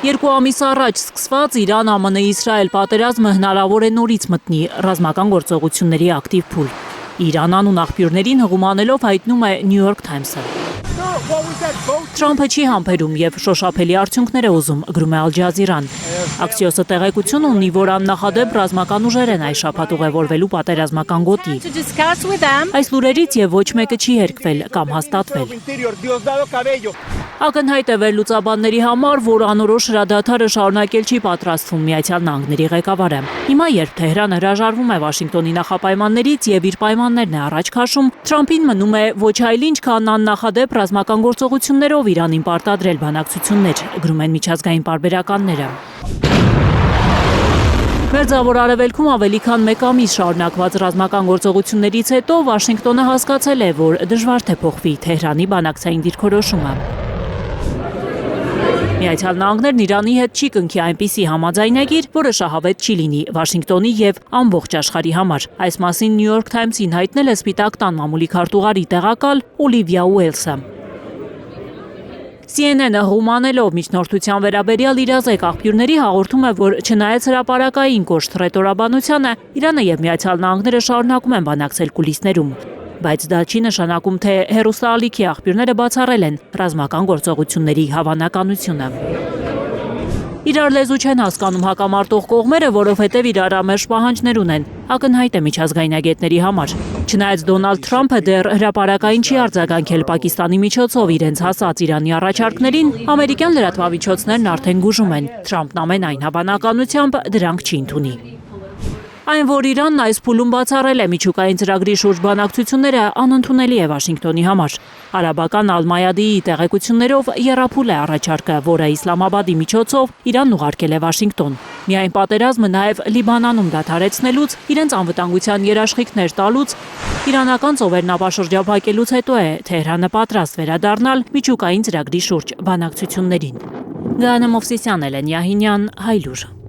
2 ամիս առաջ սկսված Իրան-ԱՄՆ-Իսրայել պատերազմը հնարավոր է նորից մտնի ռազմական գործողությունների ակտիվ փուլ։ Իրան անուն աղբյուրներին հղում անելով հայտնում է New York Times-ը։ Թրամփը չի համբերում եւ շոշափելի արդյունքներ է ուզում, գրում է Al Jazeera-ն։ Axios-ը տեղեկություն ունի, որ աննախադեպ ռազմական ուժեր են այս շաբաթ ուղևորվելու պատերազմական գոտի։ Այս լուրերից եւ ոչ մեկը չի հերկվել կամ հաստատվել։ Ակնհայտ է վերլուծաբանների համար, որ անորոշ հրադադարը շարունակել չի պատրաստվում Միացյալ Նահանգների ղեկավարը։ Հիմա, երբ Թեհրանը հրաժարվում է Վաշինգտոնի նախապայմաններից եւ իր պայմաններն է առաջ քաշում, Թրամփին մնում է ոչ այլ ինչ քան աննախադեպ ռազմական գործողություններով Իրանին պարտադրել բանակցություններ, գրում են միջազգային պարբերականները։ Մերձավոր Արևելքում ավելի քան 1 ամիս շարունակված ռազմական գործողություններից հետո Վաշինգտոնը հասկացել է, որ դժվար թե փոխվի Թեհրանի բանակցային դիրքորոշումը։ Միացյալ Նահանգներն Իրանի հետ չի կնքի այնպիսի համաձայնագիր, որը շահավետ չի լինի Վաշինգտոնի եւ ամբողջ աշխարհի համար։ Այս մասին New York Times-ին հայտնել է Սպիտակ տան մամուլի քարտուղարի տեղակալ Օլիվիա Ուելսը։ CNN-ը հումանելով միջնորդության վերաբերյալ իրազեկ աղբյուրների հաղորդում է, որ չնայած հրապարակային կոշտ ռետորաբանությանը, Իրանը եւ Միացյալ Նահանգները շարունակում են բանակցել կուլիսներում։ Բայց դա չի նշանակում, թե հեռուստաալիքի աղբյուրները բացառել են ռազմական գործողությունների հավանականությունը։ Իրար լեզու չեն հասկանում հակամարտող կողմերը, որովհետև իրարամերժ պահանջներ ունեն, ակնհայտ է միջազգային agentների համար։ Չնայած Դոնալդ Թրամփը դեռ հրապարակային չի արձագանքել Պակիստանի միջոցով իրենց հասած Իրանի առաջարկներին, ամերիկյան լրատվամիջոցներն արդեն գուժում են։ Թրամփն ամենայն հավանականությամբ դրանք չի ընդունի։ Այն, որ Իրանն այս փուլում բացառել է միջուկային ծրագրի շուրջ բանակցությունները, անընդունելի է Վաշինգտոնի համար։ Արաբական Ալ-Մայադիի տեղեկություններով եռափուլ է առաջարկը, որը Իսլամաբադի միջոցով Իրանն ուղարկել է Վաշինգտոն։ Միայն պատերազմը նաև Լիբանանում դադարեցնելուց, իրենց անվտանգության երաշխիքներ տալուց, իրանական ծովերն ապաշրջափակելուց հետո է Թեհրանը պատրաստ վերադառնալ միջուկային ծրագրի շուրջ բանակցություններին։ Գանե Մովսիսյան, Էլեն Յահինյան, Հայլուր։